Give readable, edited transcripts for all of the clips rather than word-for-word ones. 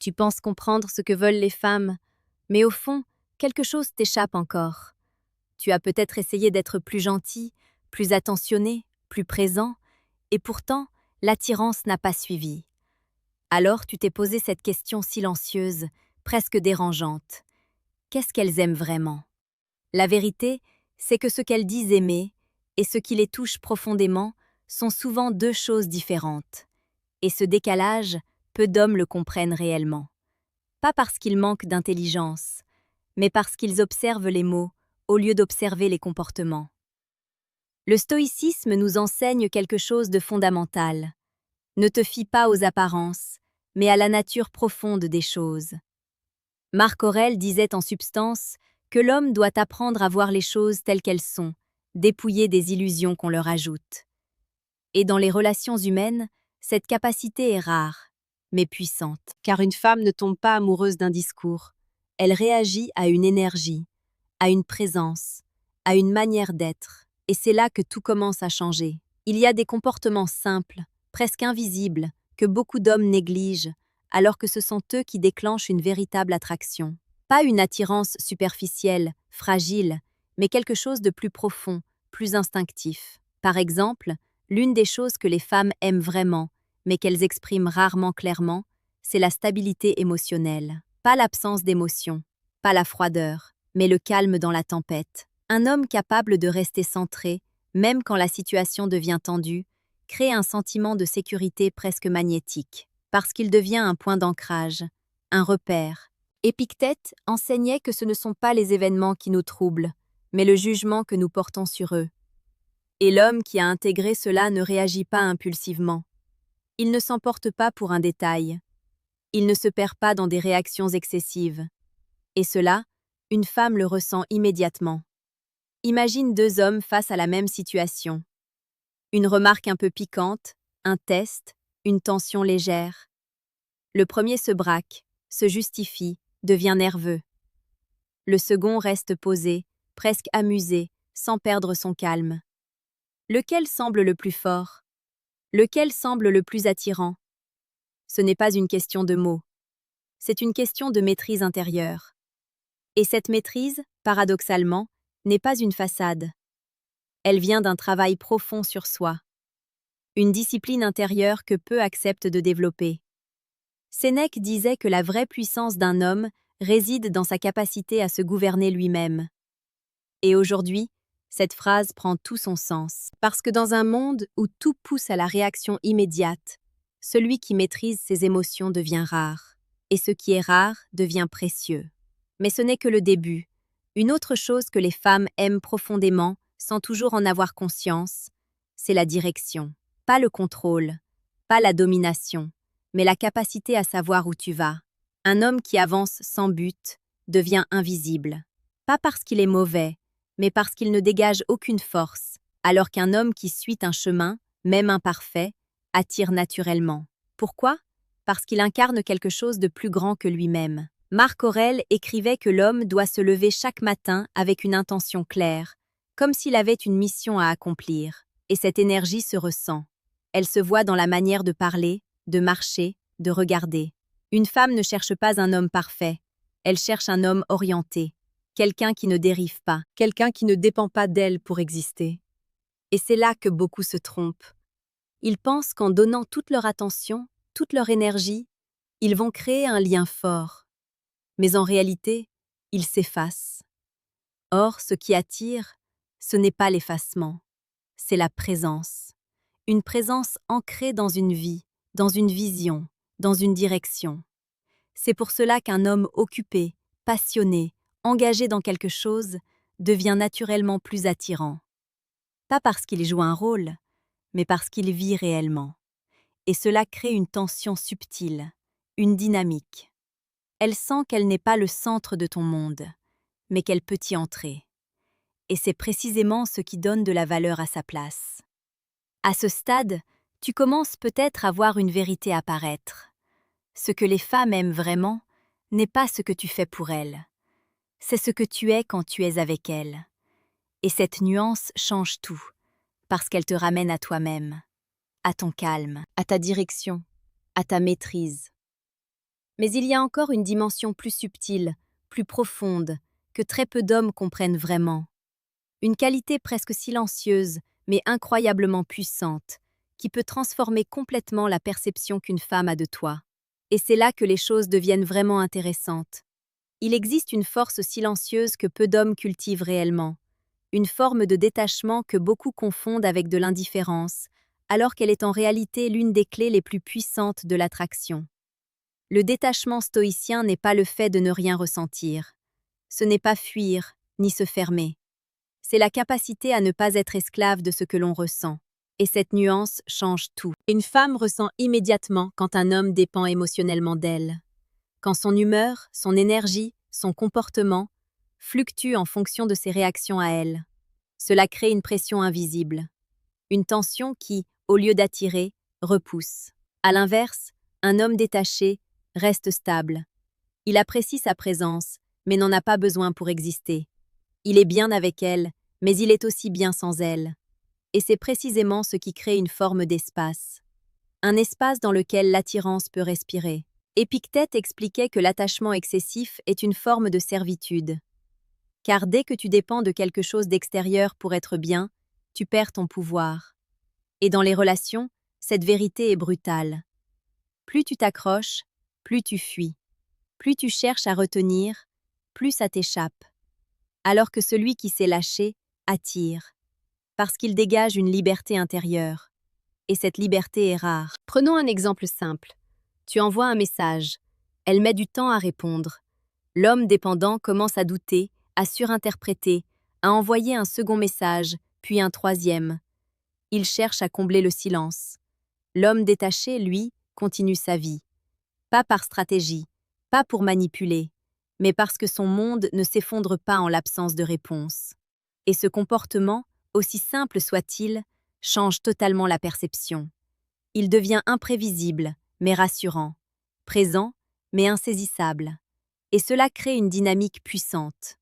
Tu penses comprendre ce que veulent les femmes, mais au fond, quelque chose t'échappe encore. Tu as peut-être essayé d'être plus gentil, plus attentionné, plus présent, et pourtant, l'attirance n'a pas suivi. Alors tu t'es posé cette question silencieuse, presque dérangeante. Qu'est-ce qu'elles aiment vraiment? La vérité, c'est que ce qu'elles disent aimer et ce qui les touche profondément sont souvent deux choses différentes. Et ce décalage, peu d'hommes le comprennent réellement. Pas parce qu'ils manquent d'intelligence, mais parce qu'ils observent les mots au lieu d'observer les comportements. Le stoïcisme nous enseigne quelque chose de fondamental. Ne te fie pas aux apparences, mais à la nature profonde des choses. Marc Aurèle disait en substance que l'homme doit apprendre à voir les choses telles qu'elles sont, dépouillées des illusions qu'on leur ajoute. Et dans les relations humaines, cette capacité est rare, mais puissante. Car une femme ne tombe pas amoureuse d'un discours. Elle réagit à une énergie, à une présence, à une manière d'être. Et c'est là que tout commence à changer. Il y a des comportements simples, presque invisibles, que beaucoup d'hommes négligent, alors que ce sont eux qui déclenchent une véritable attraction. Pas une attirance superficielle, fragile, mais quelque chose de plus profond, plus instinctif. Par exemple, l'une des choses que les femmes aiment vraiment, mais qu'elles expriment rarement clairement, c'est la stabilité émotionnelle. Pas l'absence d'émotion, pas la froideur, mais le calme dans la tempête. Un homme capable de rester centré, même quand la situation devient tendue, crée un sentiment de sécurité presque magnétique, parce qu'il devient un point d'ancrage, un repère. Épictète enseignait que ce ne sont pas les événements qui nous troublent, mais le jugement que nous portons sur eux. Et l'homme qui a intégré cela ne réagit pas impulsivement. Il ne s'emporte pas pour un détail. Il ne se perd pas dans des réactions excessives. Et cela, une femme le ressent immédiatement. Imagine deux hommes face à la même situation. Une remarque un peu piquante, un test, une tension légère. Le premier se braque, se justifie, devient nerveux. Le second reste posé, presque amusé, sans perdre son calme. Lequel semble le plus fort? Lequel semble le plus attirant? Ce n'est pas une question de mots. C'est une question de maîtrise intérieure. Et cette maîtrise, paradoxalement, n'est pas une façade. Elle vient d'un travail profond sur soi. Une discipline intérieure que peu acceptent de développer. Sénèque disait que la vraie puissance d'un homme réside dans sa capacité à se gouverner lui-même. Et aujourd'hui, cette phrase prend tout son sens. Parce que dans un monde où tout pousse à la réaction immédiate, celui qui maîtrise ses émotions devient rare. Et ce qui est rare devient précieux. Mais ce n'est que le début. Une autre chose que les femmes aiment profondément, sans toujours en avoir conscience, c'est la direction. Pas le contrôle, pas la domination, mais la capacité à savoir où tu vas. Un homme qui avance sans but devient invisible. Pas parce qu'il est mauvais, mais parce qu'il ne dégage aucune force, alors qu'un homme qui suit un chemin, même imparfait, attire naturellement. Pourquoi? Parce qu'il incarne quelque chose de plus grand que lui-même. Marc Aurèle écrivait que l'homme doit se lever chaque matin avec une intention claire, comme s'il avait une mission à accomplir. Et cette énergie se ressent. Elle se voit dans la manière de parler, de marcher, de regarder. Une femme ne cherche pas un homme parfait, elle cherche un homme orienté, quelqu'un qui ne dérive pas, quelqu'un qui ne dépend pas d'elle pour exister. Et c'est là que beaucoup se trompent. Ils pensent qu'en donnant toute leur attention, toute leur énergie, ils vont créer un lien fort. Mais en réalité, ils s'effacent. Or, ce qui attire, ce n'est pas l'effacement, c'est la présence. Une présence ancrée dans une vie, dans une vision, dans une direction. C'est pour cela qu'un homme occupé, passionné, engagé dans quelque chose, devient naturellement plus attirant. Pas parce qu'il joue un rôle, mais parce qu'il vit réellement. Et cela crée une tension subtile, une dynamique. Elle sent qu'elle n'est pas le centre de ton monde, mais qu'elle peut y entrer. Et c'est précisément ce qui donne de la valeur à sa place. À ce stade, tu commences peut-être à voir une vérité apparaître. Ce que les femmes aiment vraiment n'est pas ce que tu fais pour elles. C'est ce que tu es quand tu es avec elles. Et cette nuance change tout, parce qu'elle te ramène à toi-même, à ton calme, à ta direction, à ta maîtrise. Mais il y a encore une dimension plus subtile, plus profonde, que très peu d'hommes comprennent vraiment. Une qualité presque silencieuse, mais incroyablement puissante, qui peut transformer complètement la perception qu'une femme a de toi. Et c'est là que les choses deviennent vraiment intéressantes. Il existe une force silencieuse que peu d'hommes cultivent réellement, une forme de détachement que beaucoup confondent avec de l'indifférence, alors qu'elle est en réalité l'une des clés les plus puissantes de l'attraction. Le détachement stoïcien n'est pas le fait de ne rien ressentir. Ce n'est pas fuir, ni se fermer. C'est la capacité à ne pas être esclave de ce que l'on ressent. Et cette nuance change tout. Une femme ressent immédiatement quand un homme dépend émotionnellement d'elle. Quand son humeur, son énergie, son comportement fluctuent en fonction de ses réactions à elle. Cela crée une pression invisible. Une tension qui, au lieu d'attirer, repousse. À l'inverse, un homme détaché reste stable. Il apprécie sa présence, mais n'en a pas besoin pour exister. Il est bien avec elle, mais il est aussi bien sans elle. Et c'est précisément ce qui crée une forme d'espace. Un espace dans lequel l'attirance peut respirer. Épictète expliquait que l'attachement excessif est une forme de servitude. Car dès que tu dépends de quelque chose d'extérieur pour être bien, tu perds ton pouvoir. Et dans les relations, cette vérité est brutale. Plus tu t'accroches, plus tu fuis. Plus tu cherches à retenir, plus ça t'échappe. Alors que celui qui s'est lâché attire, parce qu'il dégage une liberté intérieure. Et cette liberté est rare. Prenons un exemple simple. Tu envoies un message. Elle met du temps à répondre. L'homme dépendant commence à douter, à surinterpréter, à envoyer un second message, puis un troisième. Il cherche à combler le silence. L'homme détaché, lui, continue sa vie. Pas par stratégie, pas pour manipuler, mais parce que son monde ne s'effondre pas en l'absence de réponse. Et ce comportement, aussi simple soit-il, change totalement la perception. Il devient imprévisible, mais rassurant, présent, mais insaisissable. Et cela crée une dynamique puissante.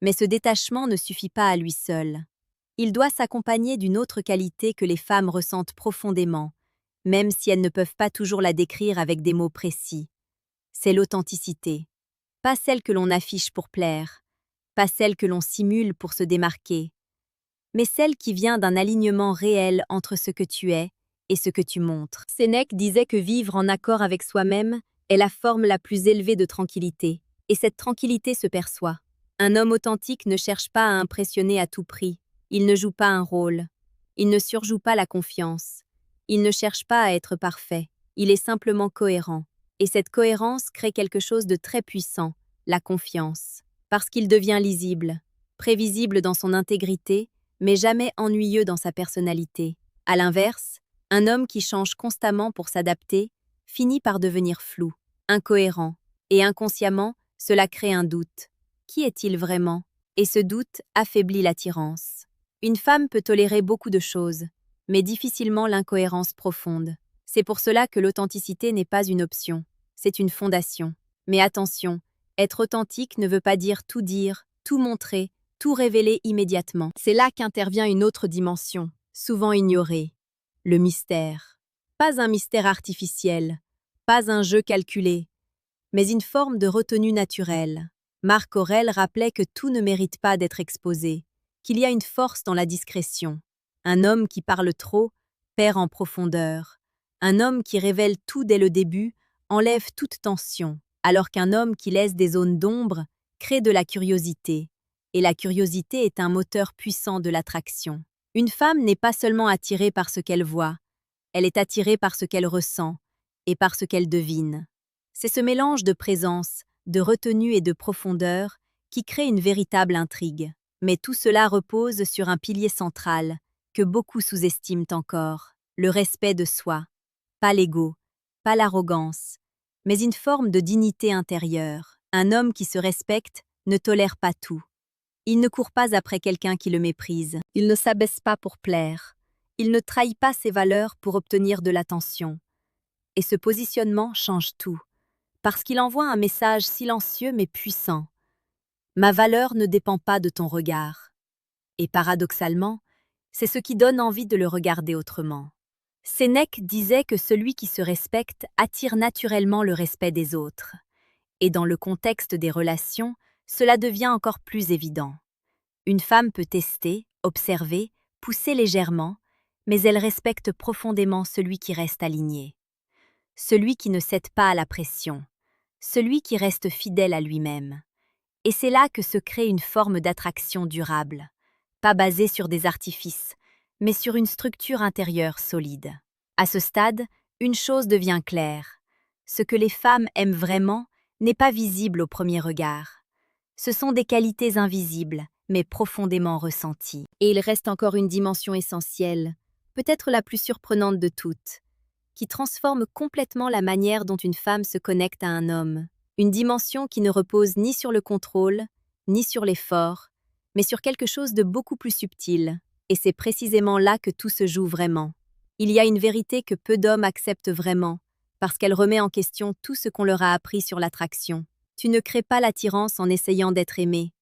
Mais ce détachement ne suffit pas à lui seul. Il doit s'accompagner d'une autre qualité que les femmes ressentent profondément, même si elles ne peuvent pas toujours la décrire avec des mots précis. C'est l'authenticité. Pas celle que l'on affiche pour plaire, pas celle que l'on simule pour se démarquer, mais celle qui vient d'un alignement réel entre ce que tu es et ce que tu montres. Sénèque disait que vivre en accord avec soi-même est la forme la plus élevée de tranquillité, et cette tranquillité se perçoit. Un homme authentique ne cherche pas à impressionner à tout prix, il ne joue pas un rôle, il ne surjoue pas la confiance, il ne cherche pas à être parfait, il est simplement cohérent. Et cette cohérence crée quelque chose de très puissant, la confiance, parce qu'il devient lisible, prévisible dans son intégrité, mais jamais ennuyeux dans sa personnalité. À l'inverse, un homme qui change constamment pour s'adapter finit par devenir flou, incohérent, et inconsciemment, cela crée un doute. Qui est-il vraiment? Et ce doute affaiblit l'attirance. Une femme peut tolérer beaucoup de choses, mais difficilement l'incohérence profonde. C'est pour cela que l'authenticité n'est pas une option, c'est une fondation. Mais attention, être authentique ne veut pas dire, tout montrer, tout révéler immédiatement. C'est là qu'intervient une autre dimension, souvent ignorée, le mystère. Pas un mystère artificiel, pas un jeu calculé, mais une forme de retenue naturelle. Marc Aurèle rappelait que tout ne mérite pas d'être exposé, qu'il y a une force dans la discrétion. Un homme qui parle trop perd en profondeur. Un homme qui révèle tout dès le début enlève toute tension, alors qu'un homme qui laisse des zones d'ombre crée de la curiosité. Et la curiosité est un moteur puissant de l'attraction. Une femme n'est pas seulement attirée par ce qu'elle voit, elle est attirée par ce qu'elle ressent et par ce qu'elle devine. C'est ce mélange de présence, de retenue et de profondeur qui crée une véritable intrigue. Mais tout cela repose sur un pilier central que beaucoup sous-estiment encore, le respect de soi. Pas l'ego, pas l'arrogance, mais une forme de dignité intérieure. Un homme qui se respecte ne tolère pas tout. Il ne court pas après quelqu'un qui le méprise. Il ne s'abaisse pas pour plaire. Il ne trahit pas ses valeurs pour obtenir de l'attention. Et ce positionnement change tout, parce qu'il envoie un message silencieux mais puissant. Ma valeur ne dépend pas de ton regard. Et paradoxalement, c'est ce qui donne envie de le regarder autrement. Sénèque disait que celui qui se respecte attire naturellement le respect des autres. Et dans le contexte des relations, cela devient encore plus évident. Une femme peut tester, observer, pousser légèrement, mais elle respecte profondément celui qui reste aligné. Celui qui ne cède pas à la pression. Celui qui reste fidèle à lui-même. Et c'est là que se crée une forme d'attraction durable, pas basée sur des artifices, mais sur une structure intérieure solide. À ce stade, une chose devient claire. Ce que les femmes aiment vraiment n'est pas visible au premier regard. Ce sont des qualités invisibles, mais profondément ressenties. Et il reste encore une dimension essentielle, peut-être la plus surprenante de toutes, qui transforme complètement la manière dont une femme se connecte à un homme. Une dimension qui ne repose ni sur le contrôle, ni sur l'effort, mais sur quelque chose de beaucoup plus subtil. Et c'est précisément là que tout se joue vraiment. Il y a une vérité que peu d'hommes acceptent vraiment, parce qu'elle remet en question tout ce qu'on leur a appris sur l'attraction. Tu ne crées pas l'attirance en essayant d'être aimé.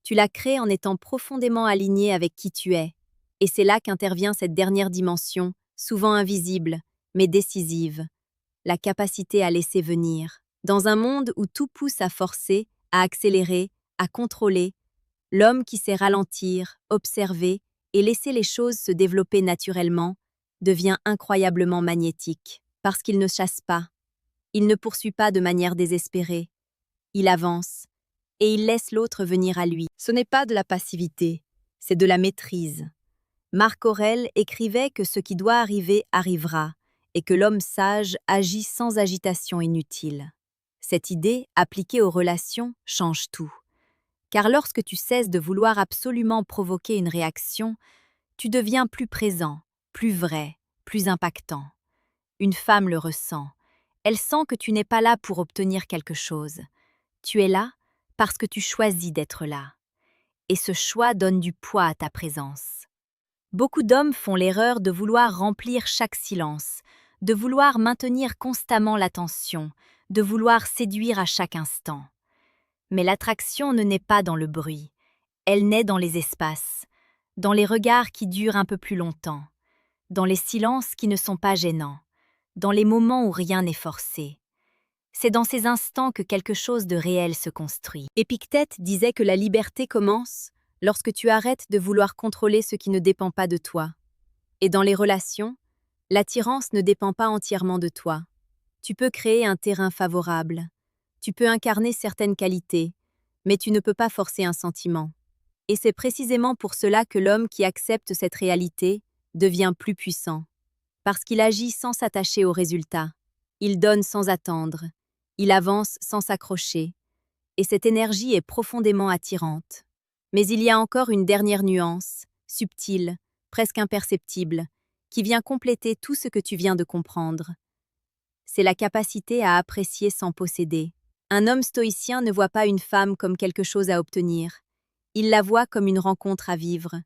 Tu la crées en étant profondément aligné avec qui tu es. Et c'est là qu'intervient cette dernière dimension, souvent invisible, mais décisive. La capacité à laisser venir. Dans un monde où tout pousse à forcer, à accélérer, à contrôler, l'homme qui sait ralentir, observer et laisser les choses se développer naturellement devient incroyablement magnétique, parce qu'il ne chasse pas, il ne poursuit pas de manière désespérée, il avance, et il laisse l'autre venir à lui. Ce n'est pas de la passivité, c'est de la maîtrise. Marc Aurèle écrivait que ce qui doit arriver arrivera, et que l'homme sage agit sans agitation inutile. Cette idée, appliquée aux relations, change tout. Car lorsque tu cesses de vouloir absolument provoquer une réaction, tu deviens plus présent, plus vrai, plus impactant. Une femme le ressent. Elle sent que tu n'es pas là pour obtenir quelque chose. Tu es là parce que tu choisis d'être là. Et ce choix donne du poids à ta présence. Beaucoup d'hommes font l'erreur de vouloir remplir chaque silence, de vouloir maintenir constamment l'attention, de vouloir séduire à chaque instant. Mais l'attraction ne naît pas dans le bruit, elle naît dans les espaces, dans les regards qui durent un peu plus longtemps, dans les silences qui ne sont pas gênants, dans les moments où rien n'est forcé. C'est dans ces instants que quelque chose de réel se construit. Épictète disait que la liberté commence lorsque tu arrêtes de vouloir contrôler ce qui ne dépend pas de toi. Et dans les relations, l'attirance ne dépend pas entièrement de toi. Tu peux créer un terrain favorable. Tu peux incarner certaines qualités, mais tu ne peux pas forcer un sentiment. Et c'est précisément pour cela que l'homme qui accepte cette réalité devient plus puissant. Parce qu'il agit sans s'attacher aux résultats. Il donne sans attendre. Il avance sans s'accrocher. Et cette énergie est profondément attirante. Mais il y a encore une dernière nuance, subtile, presque imperceptible, qui vient compléter tout ce que tu viens de comprendre. C'est la capacité à apprécier sans posséder. Un homme stoïcien ne voit pas une femme comme quelque chose à obtenir. Il la voit comme une rencontre à vivre.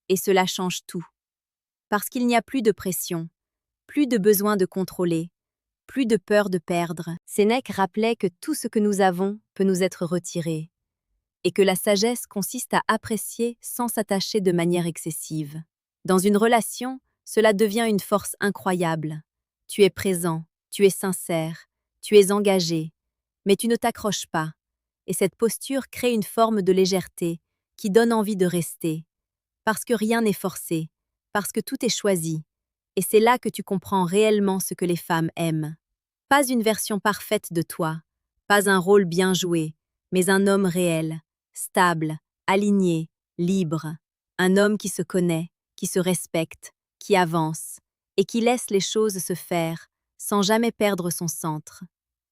Et cela change tout. Parce qu'il n'y a plus de pression, plus de besoin de contrôler, plus de peur de perdre. Sénèque rappelait que tout ce que nous avons peut nous être retiré, et que la sagesse consiste à apprécier sans s'attacher de manière excessive. Dans une relation, cela devient une force incroyable. Tu es présent, tu es sincère, tu es engagé, mais tu ne t'accroches pas, et cette posture crée une forme de légèreté qui donne envie de rester, parce que rien n'est forcé, parce que tout est choisi, et c'est là que tu comprends réellement ce que les femmes aiment. Pas une version parfaite de toi, pas un rôle bien joué, mais un homme réel, stable, aligné, libre. Un homme qui se connaît, qui se respecte, qui avance, et qui laisse les choses se faire, sans jamais perdre son centre.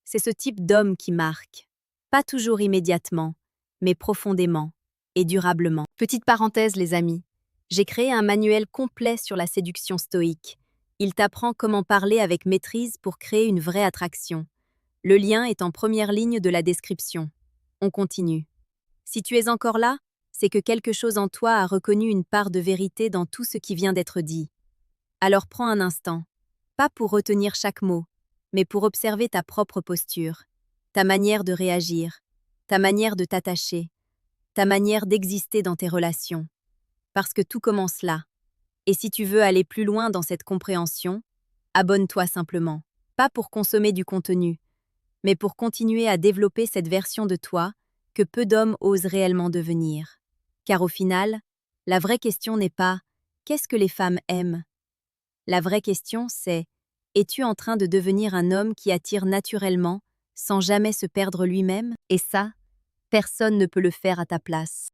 C'est ce type d'homme qui marque. Pas toujours immédiatement, mais profondément et durablement. Petite parenthèse, les amis. J'ai créé un manuel complet sur la séduction stoïque. Il t'apprend comment parler avec maîtrise pour créer une vraie attraction. Le lien est en première ligne de la description. On continue. Si tu es encore là, c'est que quelque chose en toi a reconnu une part de vérité dans tout ce qui vient d'être dit. Alors prends un instant, pas pour retenir chaque mot, mais pour observer ta propre posture, ta manière de réagir, ta manière de t'attacher, ta manière d'exister dans tes relations. Parce que tout commence là. Et si tu veux aller plus loin dans cette compréhension, Abonne-toi simplement, pas pour consommer du contenu, mais pour continuer à développer cette version de toi que peu d'hommes osent réellement devenir. Car au final, la vraie question n'est pas « qu'est-ce que les femmes aiment ?» La vraie question, c'est « es-tu en train de devenir un homme qui attire naturellement, sans jamais se perdre lui-même ?» Et ça, personne ne peut le faire à ta place.